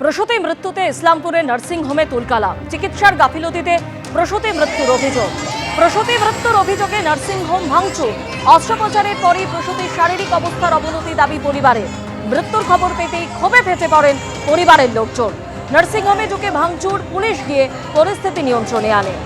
প্রসূতি মৃত্যুতে ইসলামপুরের নার্সিংহোমে তুলকালাম। চিকিৎসার গাফিলতিতে প্রসূতি মৃত্যুর অভিযোগ। প্রসূতি মৃত্যুর অভিযোগে নার্সিংহোম ভাঙচুর। অস্ত্রোপচারের পরই প্রসূতির শারীরিক অবস্থার অবনতি দাবি পরিবারের। মৃত্যুর খবর পেতেই ক্ষোভে ফেটে পড়েন পরিবারের লোকজন। নার্সিংহোমে ঢুকে ভাঙচুর, পুলিশ গিয়ে পরিস্থিতি নিয়ন্ত্রণে আনে।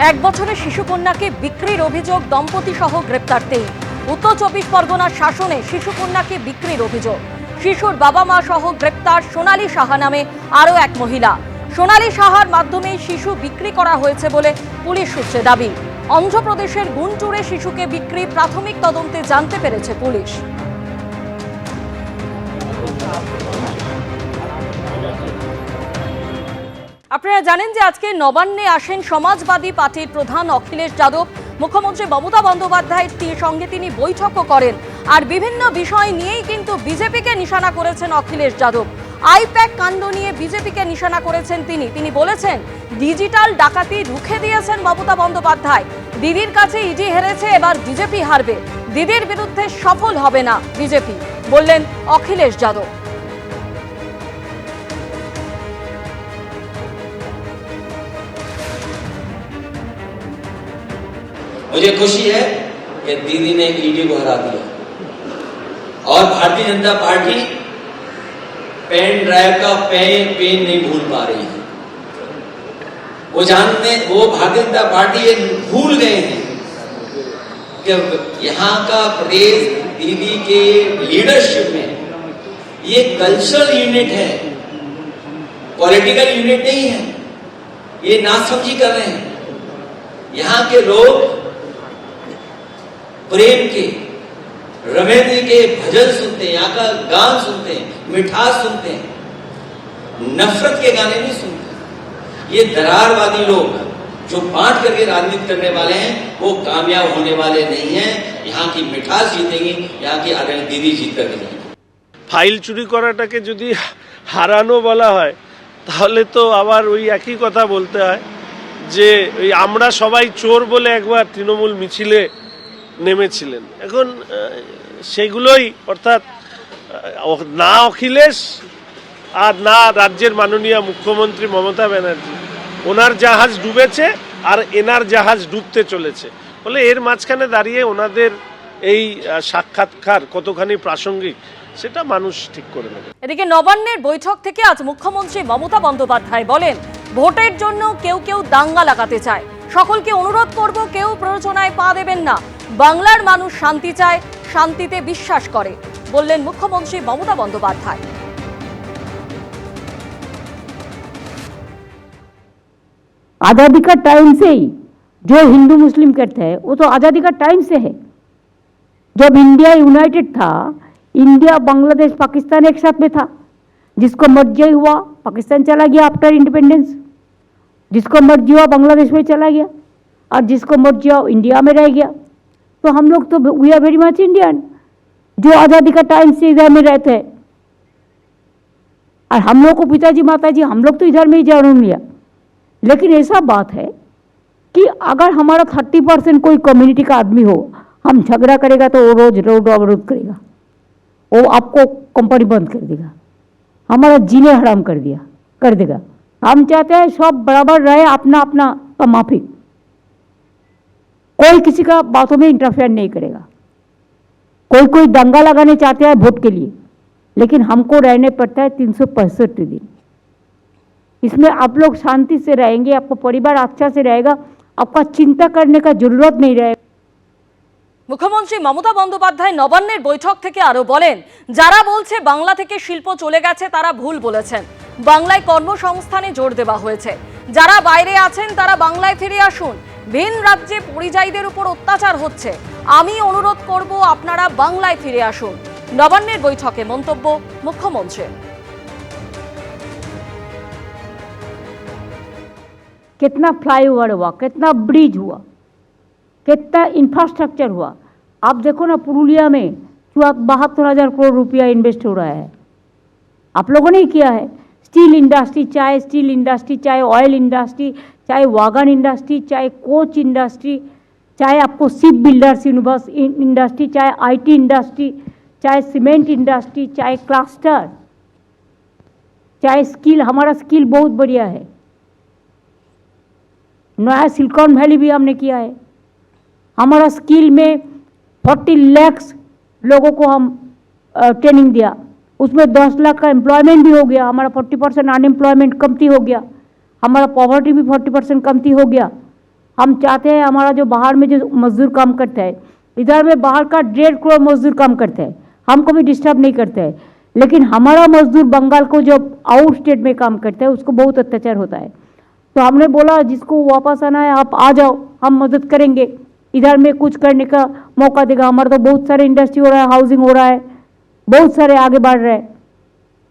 এক বছরের শিশুকন্যাকে বিক্রির অভিযোগ, দম্পতি সহ গ্রেপ্তার 3। উত্তর 24 পরগনার শাসনে শিশুকন্যাকে বিক্রির অভিযোগ। শিশুর বাবা মা সহ গ্রেপ্তার সোনালী সাহা নামে আরও এক মহিলা। সোনালী সাহার মাধ্যমে শিশু বিক্রি করা হয়েছে বলে পুলিশ সূত্রে দাবি। অন্ধ্রপ্রদেশের গুন্টুরে শিশুকে বিক্রি প্রাথমিক তদন্তে জানতে পেরেছে পুলিশ। আপনারা জানেন যে আজকে নবান্নে আসেন সমাজবাদী পার্টির প্রধান অখিলেশ যাদব। মুখ্যমন্ত্রী মমতা বন্দ্যোপাধ্যায়ের সঙ্গে তিনি বৈঠকও করেন। আর বিভিন্ন বিষয় নিয়েই কিন্তু বিজেপিকে নিশানা করেছেন অখিলেশ যাদব। আইপ্যাক কাণ্ড নিয়ে বিজেপিকে নিশানা করেছেন তিনি বলেছেন ডিজিটাল ডাকাতি রুখে দিয়েছেন মমতা বন্দ্যোপাধ্যায়। দিদির কাছে ইডি হেরেছে, এবার বিজেপি হারবে। দিদির বিরুদ্ধে সফল হবে না বিজেপি, বললেন অখিলেশ যাদব। मुझे खुशी है कि दीदी ने ईडी को हरा दिया और Bharatiya Janata party pen drive का पेन नहीं भूल पा रही है। वो भारतीय जनता पार्टी ये भूल गए हैं कि यहाँ का प्रदेश दीदी के लीडरशिप में ये कल्चरल यूनिट है, पॉलिटिकल यूनिट नहीं है। ये नासमझी कर रहे हैं। यहाँ के लोग प्रेम के, रविंद्र के भजन सुनते हैं, यहाँ का गान सुनते हैं, मिठास सुनते हैं, नफरत के गाने नहीं सुनते। ये दरारवादी लोग जो बांट करके राजनीति करने वाले हैं वो कामयाब होने वाले नहीं हैं। यहाँ की मिठास जीतेगी, यहाँ की आदरणीय दीदी जीत कर जाएगी। ফাইল চুরি করাটাকে যদি হারানো বলা হয় তাহলে তো আবার ওই একই কথা বলতে হয় যে ওই আমরা সবাই চোর বলে একবার তৃণমূল মিছিলে নেমেছিলেন। এখন সেগুলোই, অর্থাৎ না অখিলেশ আর না রাজ্যের মাননীয় মুখ্যমন্ত্রী মমতা ব্যানার্জি, ওনার জাহাজ ডুবেছে আর এনার জাহাজ ডুবতে চলেছে বলে এর মাঝখানে দাঁড়িয়ে ওনাদের এই সাক্ষাৎকার কতখানি প্রাসঙ্গিক সেটা মানুষ ঠিক করে নেবে। এদিকে নবান্নের বৈঠক থেকে আজ মুখ্যমন্ত্রী মমতা বন্দ্যোপাধ্যায় বলেন ভোটের জন্য কেউ দাঙ্গা লাগাতে চায়। সকলকে অনুরোধ করব কেউ প্ররোচনায় পা দেবেন না। বাংলার মানুষ শান্তি চায়, শান্তিতে বিশ্বাস করে, বললেন মুখ্যমন্ত্রী মমতা বন্দ্যোপাধ্যায়। आज़ादी का टाइम से ही जो हिंदू मुस्लिम कहते हैं वो तो आज़ादी का टाइम से है। जब इंडिया यूनाइटेड था, इंडिया बांग्लादेश पाकिस्तान एक साथ में था। जिसको मर्जी हुआ पाकिस्तान चला गया आफ्टर इंडिपेंडेंस, जिसको मर्जी हुआ बांग्लादेश में चला गया, और जिसको मर्जी हुआ इंडिया में रह गया। तो हम लोग तो we are very much Indian, जो आज़ादी का टाइम से इधर में रहते हैं। और हम लोग को पिताजी माताजी हम लोग तो इधर में ही जन्म लिया। लेकिन ऐसा बात है कि अगर हमारा 30% कोई कम्युनिटी का आदमी हो, हम झगड़ा करेगा तो वो रोज रोड अवरोध करेगा, वो आपको कंपनी बंद कर देगा, हमारा जीने हराम कर देगा। हम चाहते हैं सब बराबर रहे, अपना अपना का माफिक, कोई किसी का बातों में इंटरफेयर नहीं करेगा। कोई दंगा लगाने चाहते हैं वोट के लिए, लेकिन हमको रहने पड़ता है 365 दिन। इसमें आप लोग शांति से रहेंगे, आपका परिवार अच्छा से रहेगा, आपका चिंता करने का जरूरत नहीं रहेगा। মুখ্যমন্ত্রী মমতা বন্দ্যোপাধ্যায় নবান্নের বৈঠক থেকে আরো বলেন যারা বলছে বাংলা থেকে শিল্প চলে গেছে তারা ভুল বলেছেন। বাংলায় কর্মসংস্থানে জোর দেওয়া হয়েছে। যারা বাইরে আছেন তারা বাংলায় ফিরে আসুন। ভিন রাজ্যে পরিযায়ীদের উপর অত্যাচার হচ্ছে। আমি অনুরোধ করব আপনারা বাংলায় ফিরে আসুন। নবান্নের বৈঠকে মন্তব্য মুখ্যমন্ত্রী। कितना फ्लाईओवर हुआ, कितना ब्रिज हुआ, कितना इंफ्रास्ट्रक्चर हुआ। आप देखो ना पुरुलिया में 72,000 करोड़ रुपया इन्वेस्ट हो रहा है। आप लोगों ने ही किया है। स्टील इंडस्ट्री, चाहे ऑयल इंडस्ट्री, चाहे वागन इंडस्ट्री, चाहे कोच इंडस्ट्री, चाहे आपको शिप बिल्डर्स इंडस्ट्री, चाहे आईटी इंडस्ट्री, चाहे सीमेंट इंडस्ट्री, चाहे क्लस्टर, चाहे स्किल, हमारा स्किल बहुत बढ़िया है। नया सिलिकॉन वैली भी हमने किया है। हमारा स्किल में 40 लाख लोगों को हम ट्रेनिंग दिया, उसमें 10 लाख का एम्प्लॉयमेंट भी हो गया। हमारा 40% अनएम्प्लॉयमेंट कमती हो गया, हमारा पॉवर्टी भी 40% कमती हो गया। हम चाहते हैं हमारा जो बाहर में जो मजदूर काम करता है, इधर में बाहर का 1.5 करोड़ मजदूर काम करता है, हमको भी डिस्टर्ब नहीं करता है, लेकिन हमारा मजदूर बंगाल को जो आउट स्टेट में काम करता है उसको बहुत अत्याचार होता है। तो हमने बोला जिसको वापस आना है आप आ जाओ, हम मदद करेंगे, इधर में कुछ करने का मौका देगा। हमारा तो बहुत सारे इंडस्ट्री हो रहा है, हाउसिंग हो रहा है, बहुत सारे आगे बढ़ रहे हैं।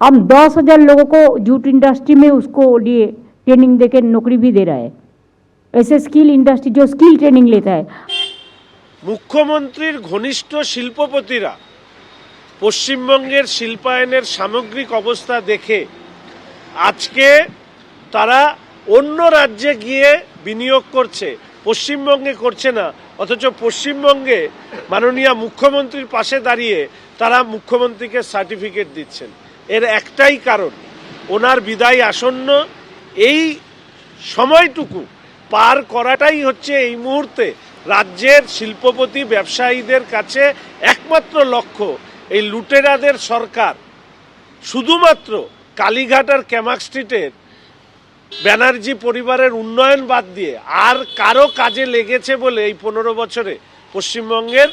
हम 10,000 लोगों को जूट इंडस्ट्री में उसको लिए ट्रेनिंग देके नौकरी भी दे रहा है। ऐसे स्किल इंडस्ट्री जो स्किल ट्रेनिंग लेता है। মুখ্যমন্ত্রীর ঘনিষ্ঠ শিল্পপতিরা পশ্চিমবঙ্গের শিল্পায়নের সামগ্রিক অবস্থা দেখে আজকে তারা অন্য রাজ্যে গিয়ে বিনিয়োগ করছে, পশ্চিমবঙ্গে করছে না। অথচ পশ্চিমবঙ্গে মাননীয় মুখ্যমন্ত্রীর পাশে দাঁড়িয়ে তারা মুখ্যমন্ত্রীকে সার্টিফিকেট দিচ্ছেন। এর একটাই কারণ, ওনার বিদায় আসন্ন। এই সময়টুকু পার করাটাই হচ্ছে এই মুহূর্তে রাজ্যের শিল্পপতি ব্যবসায়ীদের কাছে একমাত্র লক্ষ্য। এই লুটেরাদের সরকার শুধুমাত্র কালীঘাট আর ক্যামাক স্ট্রিটের ব্যানার্জি পরিবারের উন্নয়ন বাদ দিয়ে আর কারো কাজে লেগেছে বলে এই 15 বছরে পশ্চিমবঙ্গের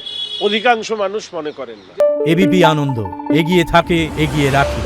অধিকাংশ মানুষ মনে করেন না। এবিপি আনন্দ, এগিয়ে থাকে, এগিয়ে রাখে।